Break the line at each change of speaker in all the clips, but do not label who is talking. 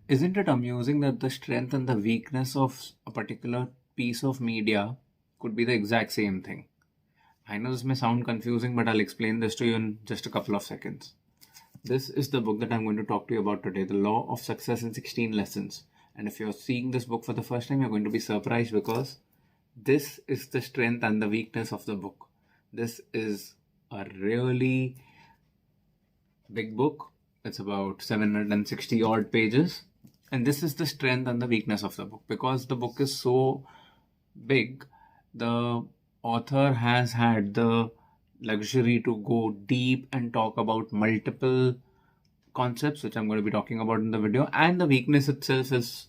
Isn't it amusing that the strength and the weakness of a particular piece of media could be the exact same thing? I know this may sound confusing, but I'll explain this to you in just a couple of seconds. This is the book that I'm going to talk to you about today, The Law of Success in 16 Lessons. And if you're seeing this book for the first time, you're going to be surprised because this is the strength and the weakness of the book. This is a really big book. It's about 760 odd pages. And this is the strength and the weakness of the book. Because the book is so big, the author has had the luxury to go deep and talk about multiple concepts, which I'm going to be talking about in the video. And the weakness itself is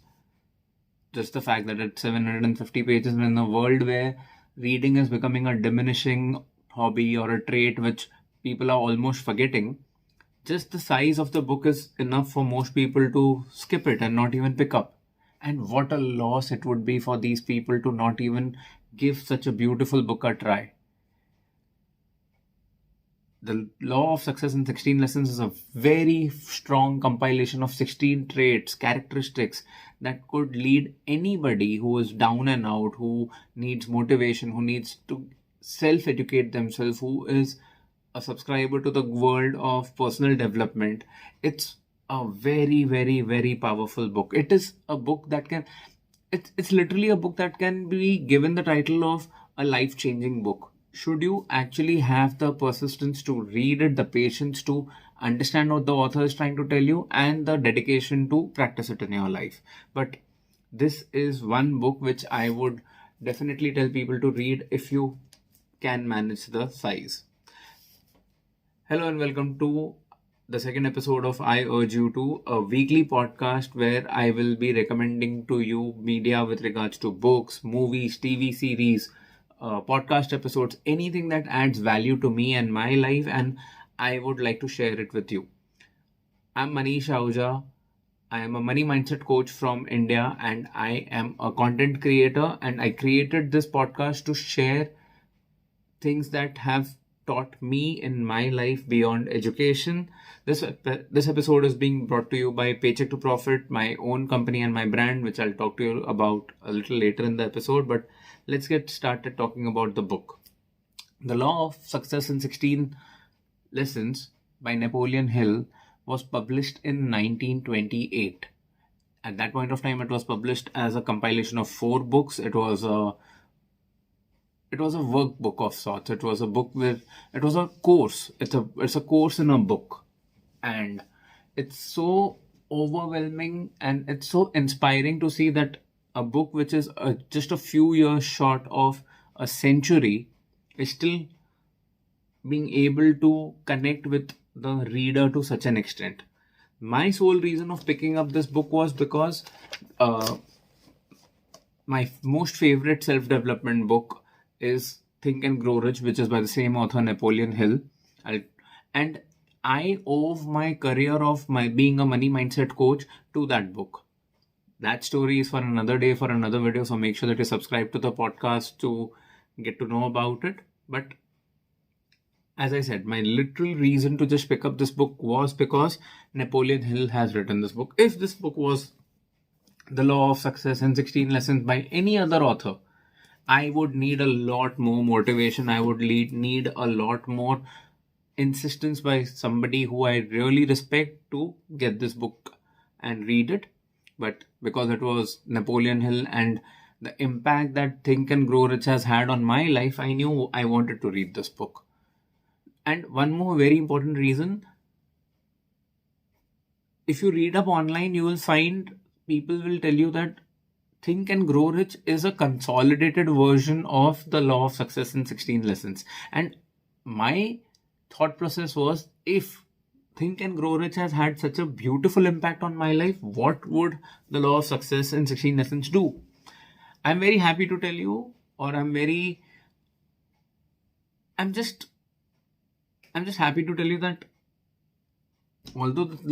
just the fact that it's 750 pages in a world where reading is becoming a diminishing hobby or a trait which people are almost forgetting. Just the size of the book is enough for most people to skip it and not even pick up. And what a loss it would be for these people to not even give such a beautiful book a try. The Law of Success in 16 Lessons is a very strong compilation of 16 traits, characteristics that could lead anybody who is down and out, who needs motivation, who needs to self-educate themselves, who is a subscriber to the world of personal development. It's a very, very, very powerful book. It is a book that can, it's literally a book that can be given the title of a life-changing book. Should you actually have the persistence to read it, the patience to understand what the author is trying to tell you, and the dedication to practice it in your life. But this is one book which I would definitely tell people to read if you can manage the size. Hello and welcome to the second episode of I Urge You To, a weekly podcast where I will be recommending to you media with regards to books, movies, TV series, podcast episodes, anything that adds value to me and my life, and I would like to share it with you. I'm Manish Ahuja. I am a money mindset coach from India and I am a content creator, and I created this podcast to share things that have taught me in my life beyond education. This episode is being brought to you by Paycheck to Profit, my own company and my brand, which I'll talk to you about a little later in the episode. But let's get started talking about the book. The Law of Success in 16 Lessons by Napoleon Hill was published in 1928. At that point of time, it was published as a compilation of 4 books. It was a workbook of sorts. It was a book it was a course. It's a course in a book. And it's so overwhelming and it's so inspiring to see that a book which is just a few years short of a century is still being able to connect with the reader to such an extent. My sole reason of picking up this book was because my most favorite self-development book is Think and Grow Rich, which is by the same author, Napoleon Hill. And I owe my career of my being a money mindset coach to that book. That story is for another day, for another video. So make sure that you subscribe to the podcast to get to know about it. But as I said, my literal reason to just pick up this book was because Napoleon Hill has written this book. If this book was The Law of Success in 16 Lessons by any other author, I would need a lot more motivation. I would need a lot more insistence by somebody who I really respect to get this book and read it. But because it was Napoleon Hill and the impact that Think and Grow Rich has had on my life, I knew I wanted to read this book. And one more very important reason, if you read up online, you will find people will tell you that Think and Grow Rich is a consolidated version of The Law of Success in 16 Lessons. And my thought process was, if Think and Grow Rich has had such a beautiful impact on my life, what would The Law of Success in 16 Lessons do? I'm very happy to tell you, or I'm just happy to tell you that although The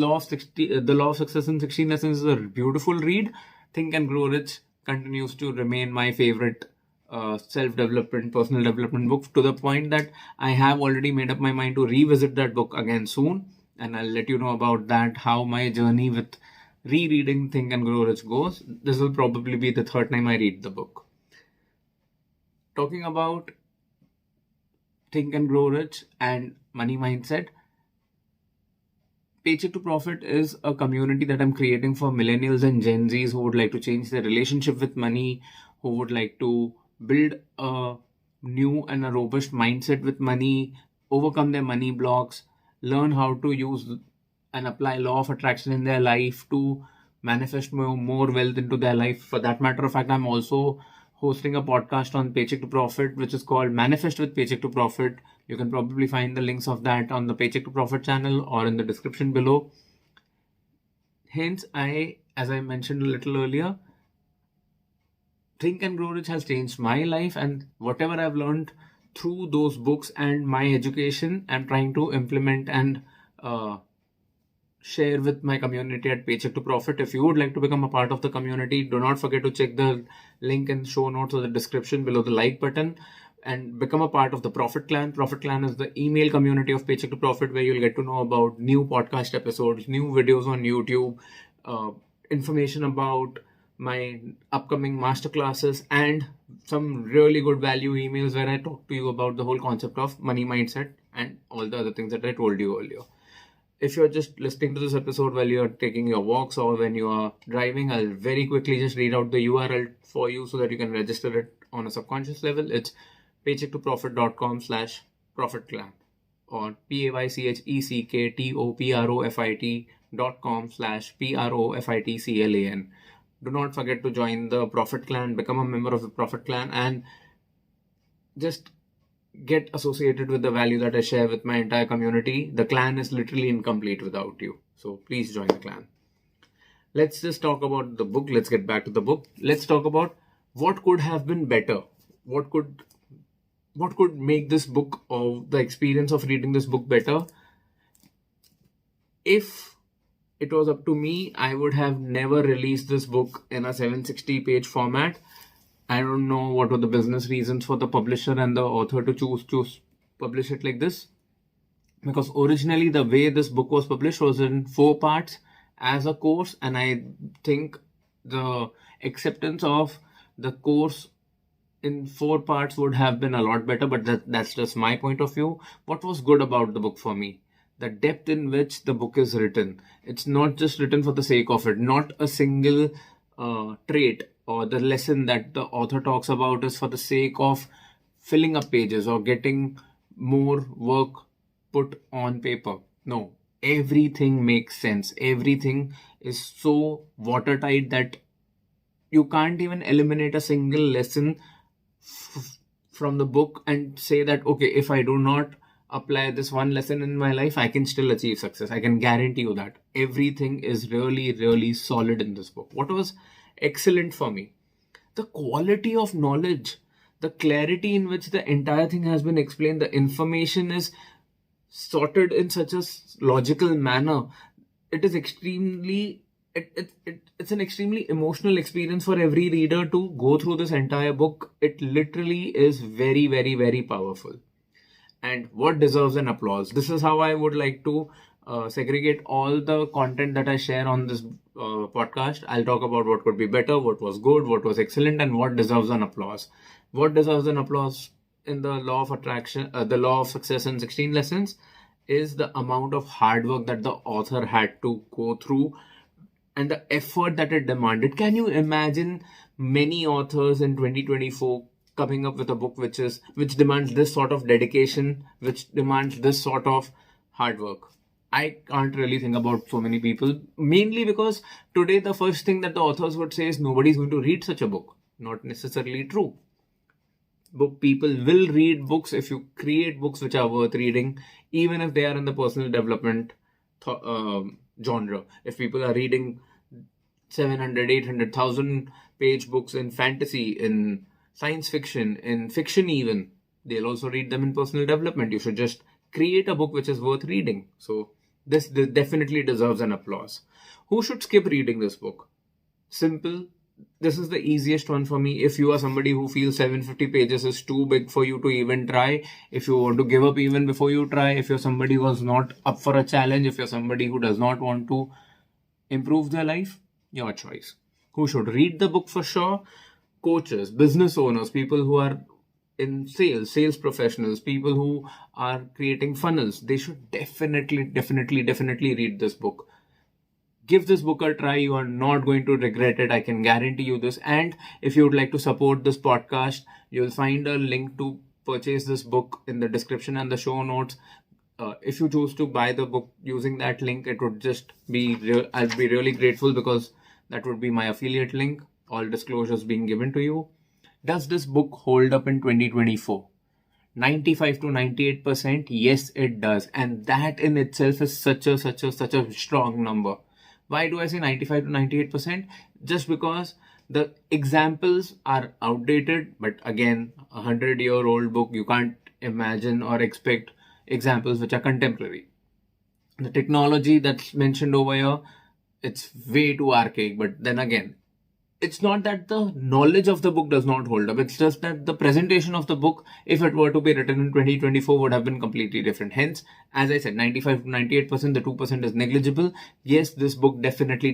Law of Success in 16 Lessons is a beautiful read, Think and Grow Rich continues to remain my favorite self-development, personal development book, to the point that I have already made up my mind to revisit that book again soon. And I'll let you know about that, how my journey with rereading Think and Grow Rich goes, this will probably be the third time I read the book. Talking about Think and Grow Rich and money mindset, Paycheck to Profit is a community that I'm creating for millennials and Gen Zs who would like to change their relationship with money, who would like to build a new and a robust mindset with money, overcome their money blocks, learn how to use and apply law of attraction in their life to manifest more wealth into their life. For that matter of fact, I'm also hosting a podcast on Paycheck to Profit, which is called Manifest with Paycheck to Profit. You can probably find the links of that on the Paycheck to Profit channel or in the description below. Hence, as I mentioned a little earlier, Think and Grow Rich has changed my life, and whatever I've learned through those books and my education, I'm trying to implement and share with my community at Paycheck to Profit. If you would like to become a part of the community, do not forget to check the link in show notes or the description below the like button and become a part of the Profit Clan. Profit Clan is the email community of Paycheck to Profit where you'll get to know about new podcast episodes, new videos on YouTube, information about my upcoming masterclasses, and some really good value emails where I talk to you about the whole concept of money mindset and all the other things that I told you earlier. If you're just listening to this episode while you're taking your walks or when you are driving, I'll very quickly just read out the URL for you so that you can register it on a subconscious level. It's paychecktопроfit.com/profitclan or paychecktопроfit.com/profitclan. Do not forget to join the Profit Clan, become a member of the Profit Clan, and just get associated with the value that I share with my entire community. The clan is literally incomplete without you. So please join the clan. Let's just talk about the book. Let's get back to the book. Let's talk about what could have been better. What could make this book or the experience of reading this book better? If it was up to me, I would have never released this book in a 760 page format. I don't know what were the business reasons for the publisher and the author to choose to publish it like this. Because originally the way this book was published was in 4 parts as a course, and I think the acceptance of the course in 4 parts would have been a lot better, but that's just my point of view. What was good about the book for me? The depth in which the book is written. It's not just written for the sake of it. Not a single trait or the lesson that the author talks about is for the sake of filling up pages or getting more work put on paper. No, everything makes sense. Everything is so watertight that you can't even eliminate a single lesson from the book and say that, okay, if I do not apply this one lesson in my life, I can still achieve success. I can guarantee you that. Everything is really, really solid in this book. What was excellent for me? The quality of knowledge, the clarity in which the entire thing has been explained, the information is sorted in such a logical manner. It is extremely, it's an extremely emotional experience for every reader to go through this entire book. It literally is very, very, very powerful. And what deserves an applause? This is how I would like to segregate all the content that I share on this podcast. I'll talk about what could be better, what was good, what was excellent, and what deserves an applause. What deserves an applause in the law of attraction, the law of success in 16 lessons, is the amount of hard work that the author had to go through and the effort that it demanded. Can you imagine many authors in 2024 coming up with a book which demands this sort of dedication, which demands this sort of hard work? I can't really think about so many people, mainly because today the first thing that the authors would say is nobody's going to read such a book. Not necessarily true. People will read books if you create books which are worth reading, even if they are in the personal development genre. If people are reading 700, 800,000 page books in fantasy, in science fiction, in fiction even, they'll also read them in personal development. You should just create a book which is worth reading. So this definitely deserves an applause. Who should skip reading this book? Simple. This is the easiest one for me. If you are somebody who feels 750 pages is too big for you to even try, if you want to give up even before you try, if you're somebody who is not up for a challenge, if you're somebody who does not want to improve their life? Your choice. Who should read the book for sure? Coaches, business owners, people who are in sales professionals, people who are creating funnels. They should definitely read this book. Give this book a try. You are not going to regret it. I can guarantee you this. And if you would like to support this podcast, you'll find a link to purchase this book in the description and the show notes. If you choose to buy the book using that link, it would just be I'd be really grateful, because that would be my affiliate link. All disclosures being given to you. Does this book hold up in 2024? 95 to 98%? Yes, it does. And that in itself is such a strong number. Why do I say 95 to 98%? Just because the examples are outdated, but again, 100-year-old book, you can't imagine or expect examples which are contemporary. The technology that's mentioned over here, it's way too archaic. But then again, it's not that the knowledge of the book does not hold up. It's just that the presentation of the book, if it were to be written in 2024, would have been completely different. Hence, as I said, 95 to 98%, the 2% is negligible. Yes, this book definitely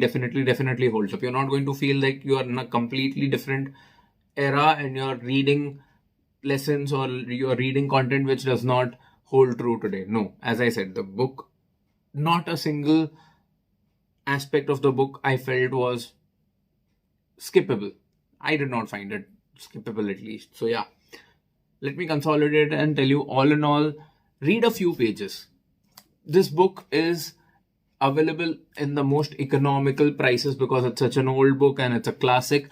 holds up. You're not going to feel like you are in a completely different era and you're reading lessons or you're reading content which does not hold true today. No, as I said, the book, not a single aspect of the book I felt was skippable. I did not find it skippable, at least. So yeah, let me consolidate and tell you, all in all, read a few pages. This book is available in the most economical prices because it's such an old book and it's a classic.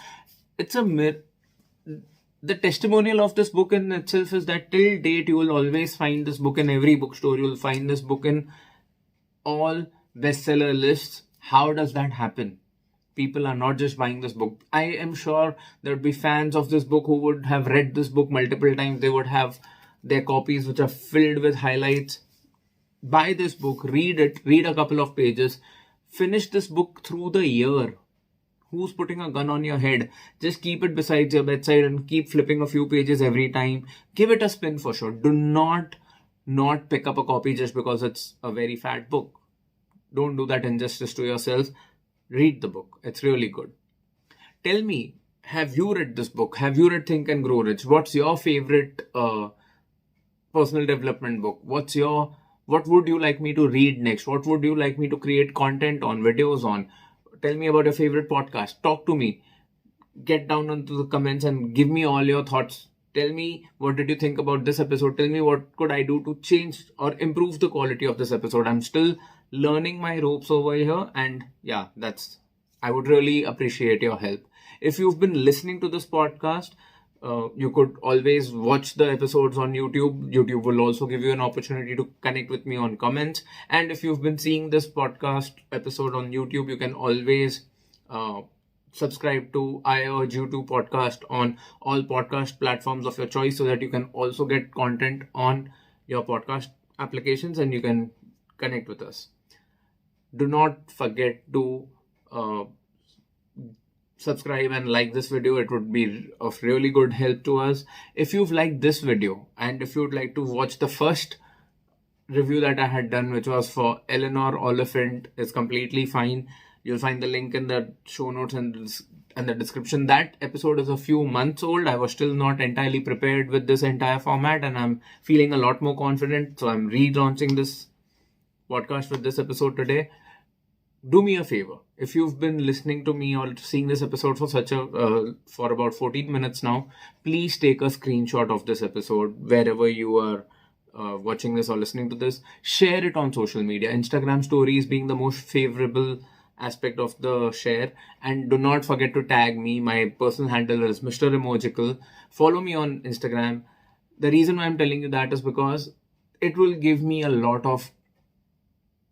The testimonial of this book in itself is that till date you will always find this book in every bookstore. You will find this book in all bestseller lists. How does that happen? People are not just buying this book. I am sure there would be fans of this book who would have read this book multiple times. They would have their copies which are filled with highlights. Buy this book, read it, read a couple of pages, finish this book through the year. Who's putting a gun on your head? Just keep it beside your bedside and keep flipping a few pages every time. Give it a spin for sure. Do not pick up a copy just because it's a very fat book. Don't do that injustice to yourself. Read the book. It's really good. Tell me, have you read this book? Have you read Think and Grow Rich? What's your favorite personal development book? What would you like me to read next? What would you like me to create content on, videos on? Tell me about your favorite podcast. Talk to me. Get down into the comments and give me all your thoughts. Tell me, what did you think about this episode? Tell me, what could I do to change or improve the quality of this episode? I'm still learning my ropes over here, and yeah, I would really appreciate your help. If you've been listening to this podcast, you could always watch the episodes on YouTube. YouTube will also give you an opportunity to connect with me on comments. And if you've been seeing this podcast episode on YouTube, you can always subscribe to I Urge You To podcast on all podcast platforms of your choice, so that you can also get content on your podcast applications and you can connect with us. Do not forget to subscribe and like this video. It would be of really good help to us. If you've liked this video and if you'd like to watch the first review that I had done, which was for Eleanor Oliphant, is completely fine. You'll find the link in the show notes and the description. That episode is a few months old. I was still not entirely prepared with this entire format, and I'm feeling a lot more confident. So I'm relaunching this podcast with this episode today. Do me a favor. If you've been listening to me or seeing this episode for about 14 minutes now, please take a screenshot of this episode wherever you are watching this or listening to this. Share it on social media. Instagram stories being the most favorable aspect of the share. And do not forget to tag me. My personal handle is MrEmogical. Follow me on Instagram. The reason why I'm telling you that is because it will give me a lot of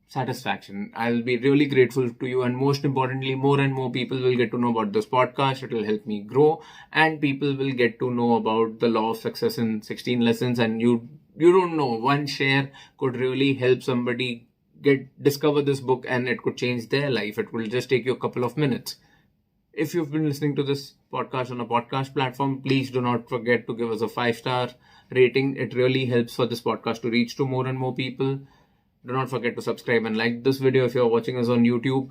satisfaction. I'll be really grateful to you, and most importantly, more and more people will get to know about this podcast. It will help me grow, and people will get to know about the law of success in 16 lessons. And you don't know, one share could really help somebody discover this book, and it could change their life. It will just take you a couple of minutes. If you've been listening to this podcast on a podcast platform, please do not forget to give us a 5-star rating. It really helps for this podcast to reach to more and more people. Do not forget to subscribe and like this video if you're watching us on YouTube.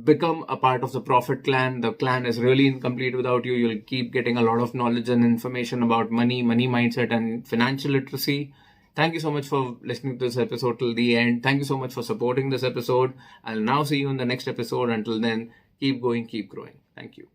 become a part of the Profit Clan. The clan is really incomplete without you. You'll keep getting a lot of knowledge and information about money mindset, and financial literacy. Thank you so much for listening to this episode till the end. Thank you so much for supporting this episode. I'll now see you in the next episode. Until then, keep going, keep growing. Thank you.